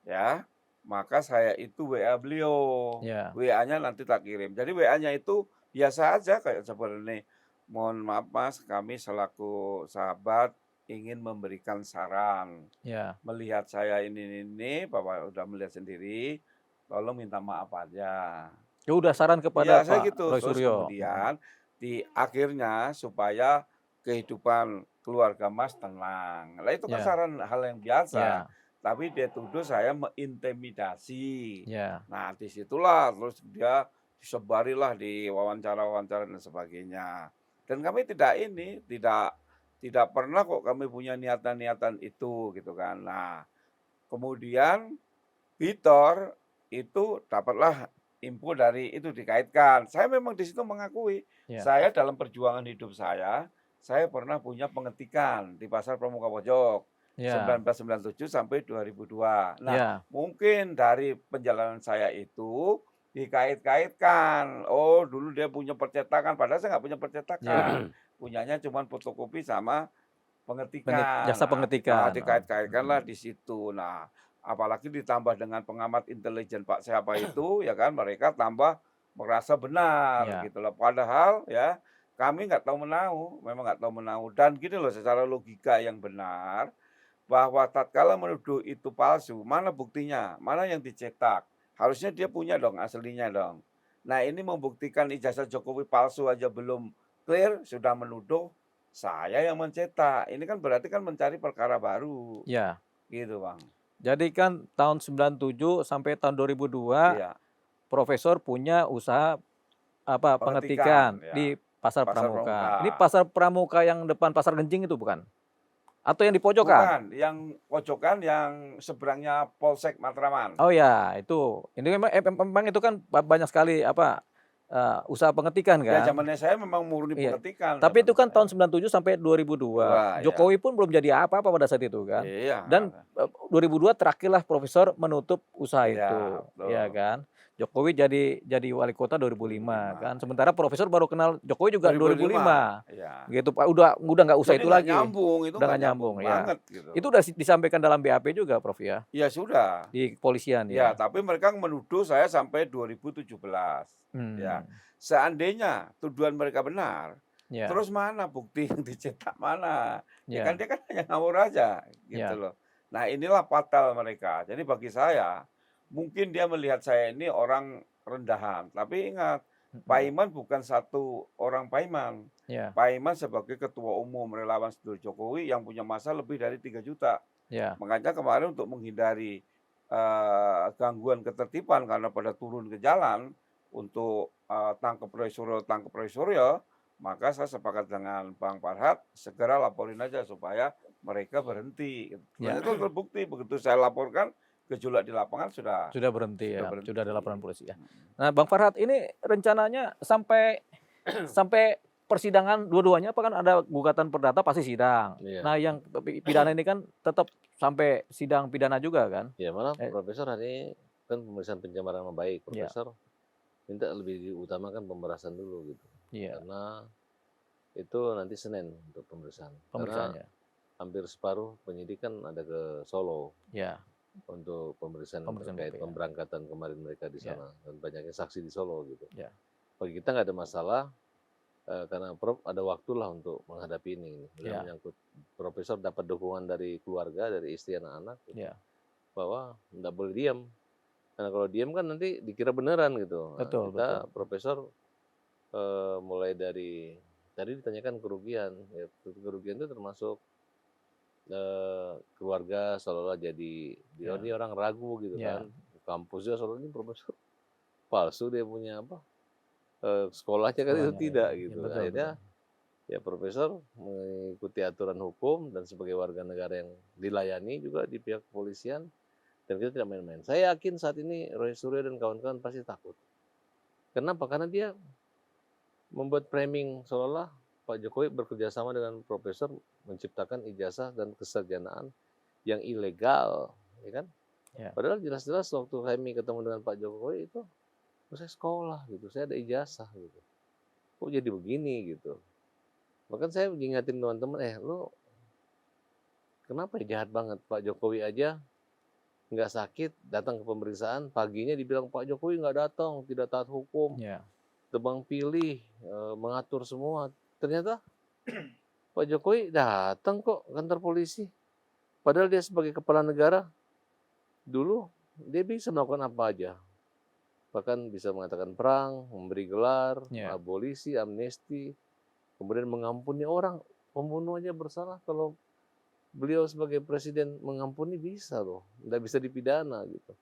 ya, maka saya itu WA beliau. Ya. WA-nya nanti tak kirim. Jadi WA-nya itu biasa aja kayak seperti ini. Mohon maaf Mas, kami selaku sahabat ingin memberikan saran. Ya. Melihat saya ini Bapak udah melihat sendiri, tolong minta maaf aja. Ya udah saran kepada Ya, saya Pak gitu. Roy Terus Suryo. kemudian di akhirnya supaya kehidupan keluarga Mas tenang. Lah itu kan Ya. saran hal yang biasa. Ya. Tapi dia tuduh saya mengintimidasi. Ya. Nah, disitulah terus dia disebarilah di wawancara-wawancara dan sebagainya. Dan kami tidak pernah kok kami punya niatan-niatan itu gitu kan. Nah, kemudian Bitor itu dapatlah info dari itu dikaitkan. Saya memang di situ mengakui, Ya. saya dalam perjuangan hidup saya pernah punya pengetikan di Pasar Pramuka Pojok Ya. 1997 sampai 2002. Nah, Ya. mungkin dari penjalanan saya itu dikait-kaitkan. Oh, dulu dia punya percetakan, padahal saya nggak punya percetakan. Ya. Punyanya cuma fotokopi sama pengetikan. Jasa pengetikan. Dikait-kaitkanlah di situ. Nah, apalagi ditambah dengan pengamat intelijen Pak siapa itu, ya kan, mereka tambah merasa benar Ya. gitu loh. Padahal ya kami nggak tahu menahu, memang nggak tahu menahu. Dan gini loh, secara logika yang benar, bahwa tatkala menuduh itu palsu, mana buktinya? Mana yang dicetak? Harusnya dia punya dong aslinya dong. Nah, ini membuktikan ijazah Jokowi palsu aja belum clear, sudah menuduh saya yang mencetak. Ini kan berarti kan mencari perkara baru, Ya. gitu Bang. Jadi kan tahun 97 sampai tahun 2002 Iya, Profesor punya usaha pengetikan pengetikan, di ya. Pasar Pasar Pramuka. Ini Pramuka. Pasar Pramuka yang depan Pasar Genjing itu bukan? Atau yang di pojokan? Bukan, yang pojokan yang seberangnya Polsek Matraman. Oh ya, itu. Ini memang itu kan banyak sekali usaha pengetikan Ya kan? zamannya saya memang murni Iya. pengetikan Tapi itu zaman kan tahun saya. 97 sampai 2002. Dua, ya. Jokowi pun belum jadi apa-apa pada saat itu kan. Iya, Dan 2002 terakhirlah Profesor menutup usaha iya, itu, betul. ya kan. Jokowi jadi wali kota 2005 kan. 2005, Sementara Profesor baru kenal Jokowi juga 2005. Iya. Gitu Pak. Udah nggak usah Jadi itu nggak lagi. nyambung, itu Udah nggak nggak nyambung nyambung ya. banget gitu. Itu udah disampaikan dalam BAP juga Prof ya. Ya sudah. Di kepolisian Ya, ya. tapi mereka menuduh saya sampai 2017. Ya. Hmm. Seandainya tuduhan mereka benar, Ya. terus mana bukti yang dicetak mana? Ya kan Ya. dia kan hanya ngawur aja gitu Ya. loh. Nah, inilah fatal mereka. Jadi bagi saya, mungkin dia melihat saya ini orang rendahan, tapi ingat Pak Iman bukan satu orang Pak Iman. Ya. Pak Iman sebagai ketua umum relawan Sedulur Jokowi yang punya masa lebih dari 3 juta. Ya. Makanya kemarin untuk menghindari gangguan ketertiban karena pada turun ke jalan untuk tangkap Roy Suryo, maka saya sepakat dengan Bang Farhad segera laporin aja supaya mereka berhenti. Ya. Dan itu terbukti begitu saya laporkan gejolak di lapangan sudah Berhenti ya, berhenti. sudah ada laporan polisi ya. Nah, Bang Farhad ini rencananya sampai persidangan dua-duanya apa kan ada gugatan perdata pasti sidang. Iya. Nah, yang pidana ini kan tetap sampai sidang pidana juga kan? Ya malah Profesor hari ini kan pemeriksaan pencemaran nama baik. Iya. Profesor minta lebih diutamakan pemerasan dulu gitu. Iya. Karena itu nanti Senin untuk pemeriksaan. Pemeriksaannya. Karena hampir separuh penyidik kan ada ke Solo Ya. untuk pemeriksaan Pemeriksaan terkait BP, ya. pemberangkatan kemarin mereka di Ya. sana dan banyaknya saksi di Solo gitu. Ya. Bagi kita nggak ada masalah karena Prof ada waktulah untuk menghadapi ini. Ya. Menyangkut Profesor dapat dukungan dari keluarga, dari istri anak-anak gitu, Ya. bahwa nggak boleh diam. Karena kalau diam kan nanti dikira beneran gitu. Nah, Betul, kita betul. Profesor mulai dari tadi ditanyakan kerugian. Ya, kerugian itu termasuk keluarga seolah-olah jadi dia Ya. ini orang ragu gitu Ya. kan. Kampusnya seolah ini Profesor palsu dia punya apa? Sekolahnya kan itu Sekolahnya, tidak ya. gitu. Ya, betul, Akhirnya ya Profesor mengikuti aturan hukum dan sebagai warga negara yang dilayani juga di pihak kepolisian dan kita tidak main-main. Saya yakin saat ini Roy Suryo dan kawan-kawan pasti takut. Kenapa? Karena dia membuat framing seolah-olah Pak Jokowi bekerja sama dengan Profesor menciptakan ijazah dan kesarjanaan yang ilegal, ya kan? Ya. Padahal jelas-jelas waktu kami ketemu dengan Pak Jokowi itu saya sekolah gitu, saya ada ijazah gitu. Kok jadi begini gitu. Bahkan saya mengingatin teman-teman, lu kenapa ya jahat banget Pak Jokowi aja nggak sakit datang ke pemeriksaan, paginya dibilang Pak Jokowi nggak datang, tidak taat hukum, Ya. tebang pilih, mengatur semua. Ternyata Pak Jokowi datang kok ke kantor polisi. Padahal dia sebagai kepala negara, dulu dia bisa melakukan apa aja. Bahkan bisa mengatakan perang, memberi gelar, Ya. abolisi, amnesti, kemudian mengampuni orang. Pembunuh aja bersalah, kalau beliau sebagai presiden mengampuni bisa loh. Nggak bisa dipidana gitu.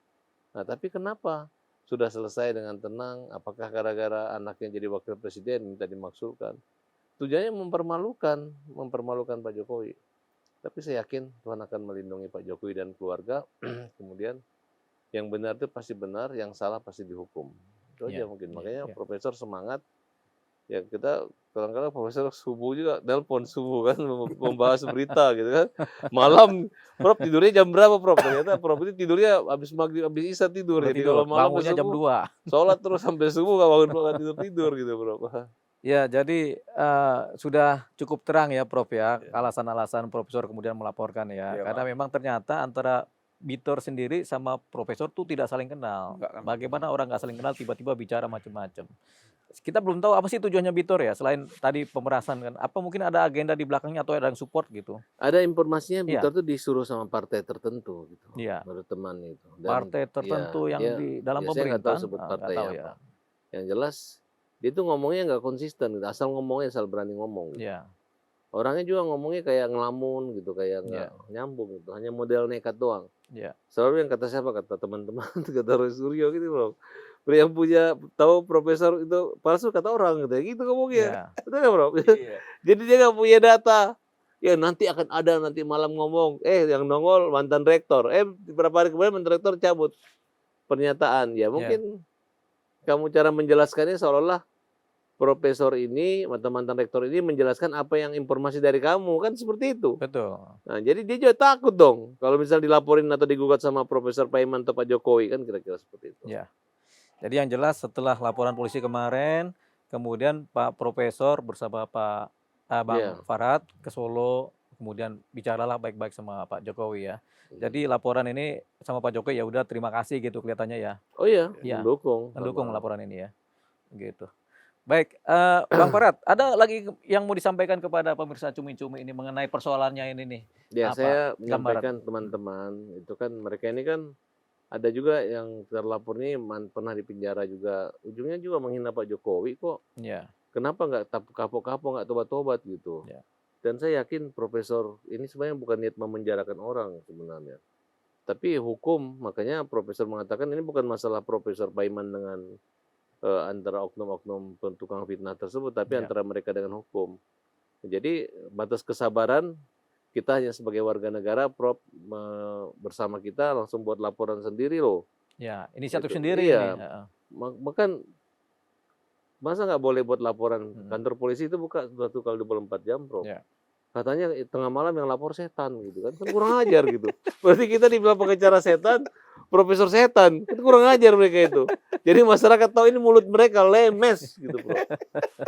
Nah tapi kenapa sudah selesai dengan tenang? Apakah gara-gara anaknya jadi wakil presiden minta dimaksudkan? Tujuannya mempermalukan Pak Jokowi. Tapi saya yakin Tuhan akan melindungi Pak Jokowi dan keluarga. Kemudian yang benar itu pasti benar, yang salah pasti dihukum. Itu aja Iya, mungkin. iya, Makanya iya. profesor semangat. Ya kita kadang-kadang profesor subuh juga telepon subuh kan membahas berita gitu kan. Malam, Prof tidurnya jam berapa Prof? Ternyata Prof ini tidurnya habis maghrib, habis isya tidur. Udah Jadi tidur, kalau malam bangunnya jam subuh 2. sholat terus sampai subuh nggak bangun tidur gitu Prof. Ya, jadi sudah cukup terang ya Prof ya, Ya. alasan-alasan profesor kemudian melaporkan ya. Iya, Karena Pak. memang ternyata antara Bitor sendiri sama profesor tuh tidak saling kenal. Enggak kan. Bagaimana orang nggak saling kenal tiba-tiba bicara macam-macam. Kita belum tahu apa sih tujuannya Bitor ya, selain tadi pemerasan kan. Apa mungkin ada agenda di belakangnya atau ada yang support gitu? Ada informasinya Iya, Bitor tuh disuruh sama partai tertentu gitu. iya. Menurut teman itu. Dan Partai ya tertentu yang dia di dalam ya saya nggak tahu pemerintahan, sebut nggak partai tahu apa. ya. Yang jelas dia tuh ngomongnya nggak konsisten gitu. Asal ngomongnya asal berani ngomong gitu. Iya, Orangnya juga ngomongnya kayak ngelamun gitu, kayak nggak iya, nyambung gitu. Hanya model nekat doang. iya, Selalu yang kata siapa? Kata teman-teman, kata Roy Suryo gitu loh. Yang punya tahu profesor itu palsu kata orang gitu. Gitu ngomongnya. iya, Betul nggak Bro? Iya. Jadi dia nggak punya data. Ya nanti akan ada nanti malam ngomong. Yang nongol mantan rektor. Beberapa hari kemudian mantan rektor cabut pernyataan. Ya iya, mungkin kamu cara menjelaskannya seolah-olah profesor ini atau mantan rektor ini menjelaskan apa yang informasi dari kamu kan seperti itu. betul. Nah, jadi dia juga takut dong kalau misal dilaporin atau digugat sama Profesor Paiman atau Pak Jokowi kan kira-kira seperti itu. Iya. Jadi yang jelas setelah laporan polisi kemarin, kemudian Pak Profesor bersama Bang Iya. Farad ke Solo, kemudian bicaralah baik-baik sama Pak Jokowi ya. Jadi laporan ini sama Pak Jokowi ya udah terima kasih gitu kelihatannya ya. Oh iya, Iya, mendukung. mendukung sama- laporan ini ya. Gitu. Baik, Bang Farad, ada lagi yang mau disampaikan kepada pemirsa Cumi-Cumi ini mengenai persoalannya ini nih? Ya, Apa saya gambaran? menyampaikan teman-teman itu kan mereka ini kan ada juga yang terlapor ini pernah di penjara juga. Ujungnya juga menghina Pak Jokowi kok. Ya, Kenapa nggak kapok-kapok, nggak tobat-tobat gitu. Ya. Dan saya yakin Profesor ini sebenarnya bukan niat memenjarakan orang sebenarnya. Tapi hukum, makanya Profesor mengatakan ini bukan masalah Profesor Paiman dengan antara oknum-oknum tukang fitnah tersebut, tapi Ya. antara mereka dengan hukum. Jadi batas kesabaran kita hanya sebagai warga negara, Prof bersama kita langsung buat laporan sendiri loh. ya, inisiatif Gitu. sendiri Iya. ini. Heeh. Bahkan masa nggak boleh buat laporan kantor Hmm. polisi itu buka 1 kali 24 jam, Prof. Ya. Katanya tengah malam yang lapor setan gitu kan kurang ajar gitu. Berarti kita dibilang pengacara setan, profesor setan, kan kurang ajar mereka itu. Jadi masyarakat tahu ini mulut mereka lemes gitu Bro.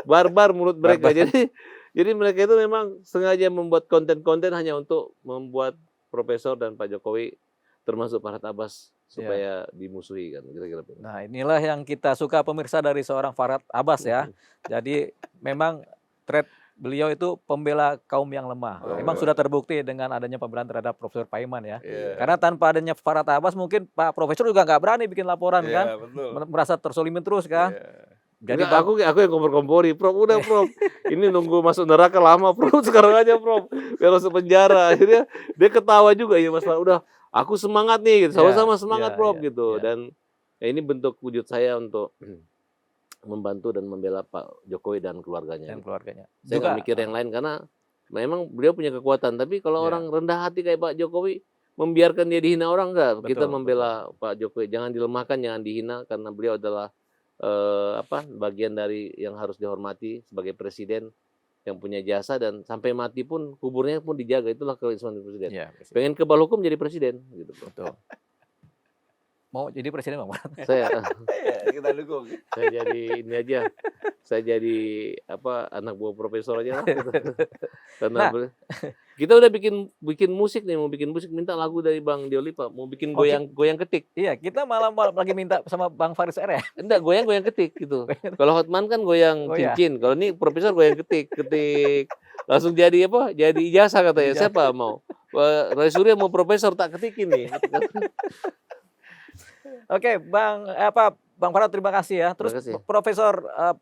Barbar mulut mereka. Jadi mereka itu memang sengaja membuat konten-konten hanya untuk membuat profesor dan Pak Jokowi termasuk Farhad Abbas supaya dimusuhi kan kira-kira. Nah, inilah yang kita suka pemirsa dari seorang Farhad Abbas ya. Jadi memang thread beliau itu pembela kaum yang lemah. Oh, Memang iya. sudah terbukti dengan adanya pembelaan terhadap Profesor Paiman ya. Iya. Karena tanpa adanya Farhad Abbas mungkin Pak Profesor juga nggak berani bikin laporan Iya, kan. betul. Merasa tersolimin terus kan. Iya. Jadi Enggak, aku yang kompor-kompori, Prof. Udah, Prof. Ini nunggu masuk neraka lama, Prof. Sekarang aja, Prof. Biar masuk penjara. Akhirnya dia ketawa juga ya, Mas. Udah, aku semangat nih, gitu. Sama-sama semangat, Prof. Gitu. Dan ini bentuk wujud saya untuk membantu dan membela Pak Jokowi dan keluarganya. dan keluarganya. Saya nggak mikir yang lain karena memang beliau punya kekuatan. Tapi kalau orang rendah hati kayak Pak Jokowi, membiarkan dia dihina orang enggak? Kita membela Pak Jokowi, jangan dilemahkan, jangan dihina karena beliau adalah bagian dari yang harus dihormati sebagai presiden yang punya jasa dan sampai mati pun kuburnya pun dijaga, itulah keistimewaan presiden. Ya, Pengen kebal hukum jadi presiden gitu. betul. Mau jadi presiden Bang Farhad? Saya Kita dukung. saya jadi ini aja. Saya jadi anak buah profesor aja lah. Gitu. Karena kita udah bikin musik nih, mau bikin musik minta lagu dari Bang Diolipa, mau bikin goyang ketik. Iya, kita malam lagi minta sama Bang Faris R ya. Enggak, goyang ketik gitu. Kalau Hotman kan goyang cincin, kalau ini profesor goyang ketik. Langsung jadi Jadi ijazah katanya. Siapa mau? Roy Suryo mau profesor tak ketikin nih. Oke, Bang Farhad terima kasih ya. Terus Terima kasih. Profesor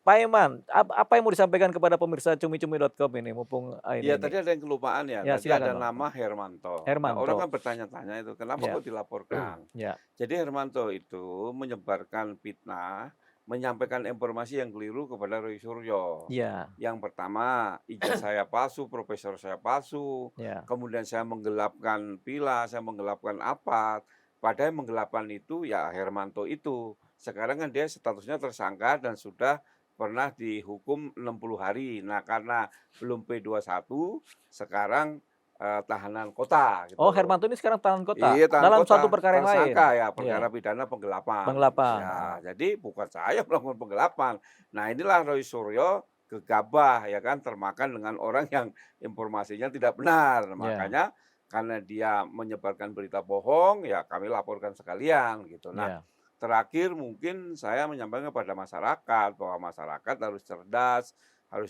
Paiman, apa yang mau disampaikan kepada pemirsa cumi-cumi.com ini mumpung ini. Iya, tadi ada yang kelupaan ya. Ya, Tadi silakan, ada Bang. nama Hermanto. Hermanto. Nah, orang kan bertanya-tanya itu, kenapa kok dilaporkan? Ya. Jadi Hermanto itu menyebarkan fitnah, menyampaikan informasi yang keliru kepada Roy Suryo. Iya. Yang pertama, ijazah saya palsu, profesor saya palsu. Ya. Kemudian saya menggelapkan pila, saya menggelapkan apa. padahal menggelapkan itu ya Hermanto itu. Sekarang kan dia statusnya tersangka dan sudah pernah dihukum 60 hari. Nah, karena belum P21, sekarang tahanan kota Oh, gitu. Hermanto ini sekarang tahanan kota Iya, tahanan dalam suatu kota, perkara yang lain. tersangka ya, Ya, perkara pidana penggelapan. penggelapan. Ya, jadi bukan saya melakukan penggelapan. Nah, inilah Roy Suryo gegabah ya kan, termakan dengan orang yang informasinya tidak benar. Ya, Makanya karena dia menyebarkan berita bohong, ya kami laporkan sekalian gitu. Nah, ya, terakhir mungkin saya menyampaikan kepada masyarakat bahwa masyarakat harus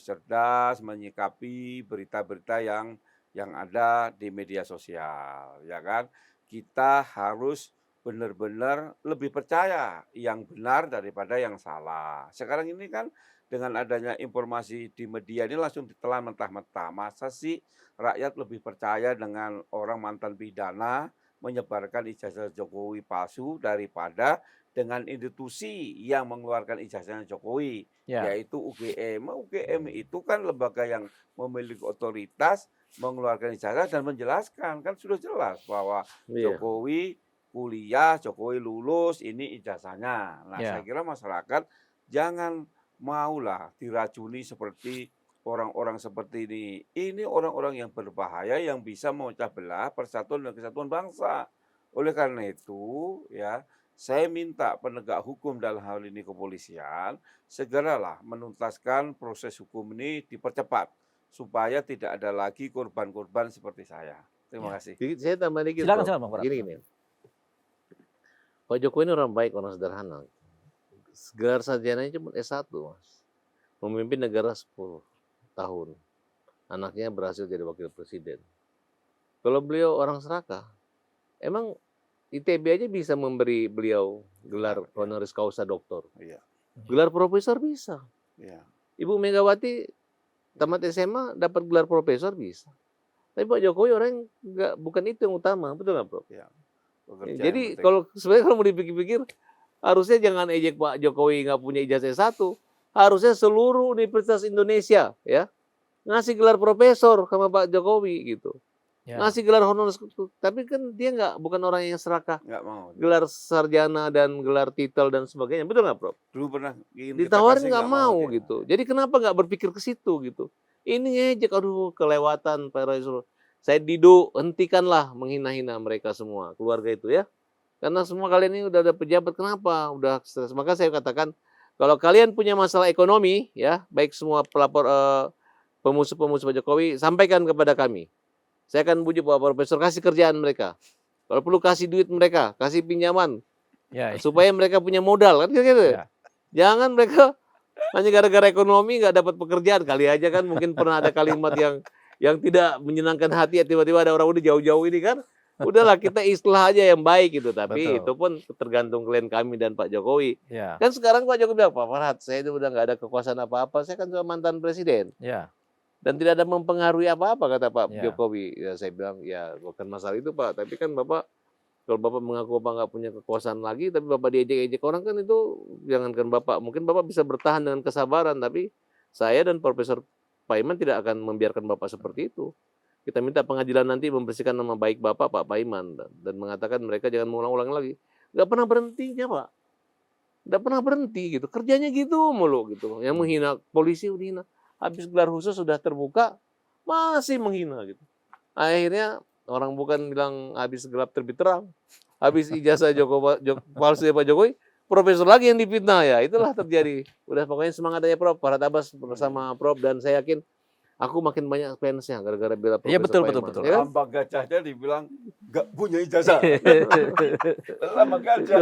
cerdas menyikapi berita-berita yang ada di media sosial, ya kan. Kita harus benar-benar lebih percaya yang benar daripada yang salah. Sekarang ini kan dengan adanya informasi di media ini langsung ditelan mentah-mentah. Masa sih rakyat lebih percaya dengan orang mantan pidana menyebarkan ijazah Jokowi palsu daripada dengan institusi yang mengeluarkan ijazahnya Jokowi, ya, yaitu UGM. UGM itu kan lembaga yang memiliki otoritas mengeluarkan ijazah dan menjelaskan, kan sudah jelas bahwa Iya. Jokowi kuliah, Jokowi lulus, ini ijazahnya. Nah, saya ya. kira masyarakat jangan maulah diracuni seperti orang-orang seperti ini. Ini orang-orang yang berbahaya yang bisa memecah belah persatuan dan kesatuan bangsa. Oleh karena itu, ya, saya minta penegak hukum dalam hal ini kepolisian segeralah menuntaskan proses hukum ini dipercepat supaya tidak ada lagi korban-korban seperti saya. Terima Ya. kasih. Jadi saya tambah dikit, Silakan, Prof. silakan, Bang Farad. Gini. Pak Jokowi ini orang baik, orang sederhana. Gelar sarjananya cuma S1, Mas. Memimpin negara 10 tahun. Anaknya berhasil jadi wakil presiden. Kalau beliau orang serakah, emang ITB aja bisa memberi beliau gelar Ya. honoris causa doktor. Iya, Gelar profesor bisa. iya. Ibu Megawati tamat SMA dapat gelar profesor bisa. Tapi Pak Jokowi orang yang bukan itu yang utama, betul nggak, Bro? Iya. Pekerjaan yang Jadi penting. kalau sebenarnya kalau mau dipikir-pikir, harusnya jangan ejek Pak Jokowi nggak punya ijazah S1. Harusnya seluruh universitas Indonesia ya ngasih gelar profesor sama Pak Jokowi gitu. Ya. Ngasih gelar honoris, tapi kan dia bukan orang yang serakah Nggak mau. gelar sarjana dan gelar titel dan sebagainya. Betul nggak, Prof? Dulu pernah ingin kita Ditawarin kasih nggak mau dia. gitu. Jadi kenapa nggak berpikir ke situ gitu? Ini ejek, aduh kelewatan Pak Rasul. Saya hentikanlah menghina-hina mereka semua, keluarga itu ya. Karena semua kalian ini udah ada pejabat, kenapa? Udah stres. Maka saya katakan, kalau kalian punya masalah ekonomi, ya, baik semua pelapor pemusuh-pemusuh Pak Jokowi, sampaikan kepada kami. Saya akan bujuk Pak Profesor, kasih kerjaan mereka. Kalau perlu kasih duit mereka, kasih pinjaman, Ya, supaya mereka punya modal, kan gitu. ya. Jangan mereka hanya gara-gara ekonomi nggak dapat pekerjaan. Kali aja kan mungkin pernah ada kalimat yang tidak menyenangkan hati, ya tiba-tiba ada orang udah jauh-jauh ini kan. Udahlah kita islah aja yang baik gitu. Tapi Betul. itu pun tergantung klien kami dan Pak Jokowi. Ya, Kan sekarang Pak Jokowi bilang, Pak Farhad, saya itu udah nggak ada kekuasaan apa-apa. Saya kan cuma mantan presiden. ya, Dan tidak ada mempengaruhi apa-apa, kata Pak Ya. Jokowi. Ya saya bilang, ya bukan masalah itu Pak. Tapi kan Bapak, kalau Bapak mengaku Bapak nggak punya kekuasaan lagi, tapi Bapak diejek-ejek orang kan itu, jangankan Bapak. Mungkin Bapak bisa bertahan dengan kesabaran, tapi saya dan Profesor Paiman tidak akan membiarkan Bapak seperti itu. Kita minta pengadilan nanti membersihkan nama baik Bapak, Pak Paiman. Dan mengatakan mereka jangan mengulang-ulang lagi. Nggak pernah berhentinya Pak. Nggak pernah berhenti gitu. Kerjanya gitu mulu gitu. Yang menghina polisi, menghina. Habis gelar khusus sudah terbuka, masih menghina gitu. Akhirnya orang bukan bilang habis gelap terbit terang. Habis ijazah palsu Pak Jokowi, profesor lagi yang difitnah ya. Itulah terjadi. Udah pokoknya semangat aja Prof. Farhad Abbas bersama Prof. Dan saya yakin aku makin banyak fansnya gara-gara bela Iya, Profesor betul, Paiman. betul. Ya kan? Ambang gajahnya dibilang nggak punya ijazah. Lama gajah.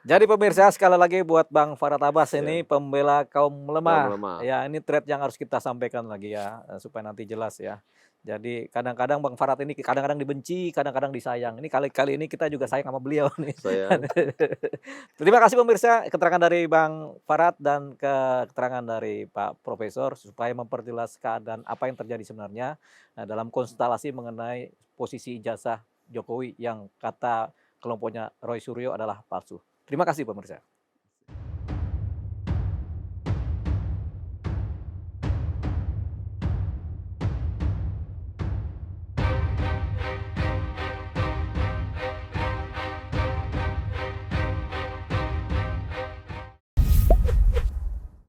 Jadi pemirsa, sekali lagi buat Bang Farhad Abbas ini pembela kaum lemah. Kaum lemah. Ya, ini thread yang harus kita sampaikan lagi ya, supaya nanti jelas ya. Jadi kadang-kadang Bang Farhad ini kadang-kadang dibenci, kadang-kadang disayang. Ini kali ini kita juga sayang sama beliau nih. Saya Terima kasih pemirsa, keterangan dari Bang Farhad dan keterangan dari Pak Profesor supaya memperjelas keadaan apa yang terjadi sebenarnya dalam konstelasi mengenai posisi ijazah Jokowi yang kata kelompoknya Roy Suryo adalah palsu. Terima kasih pemirsa.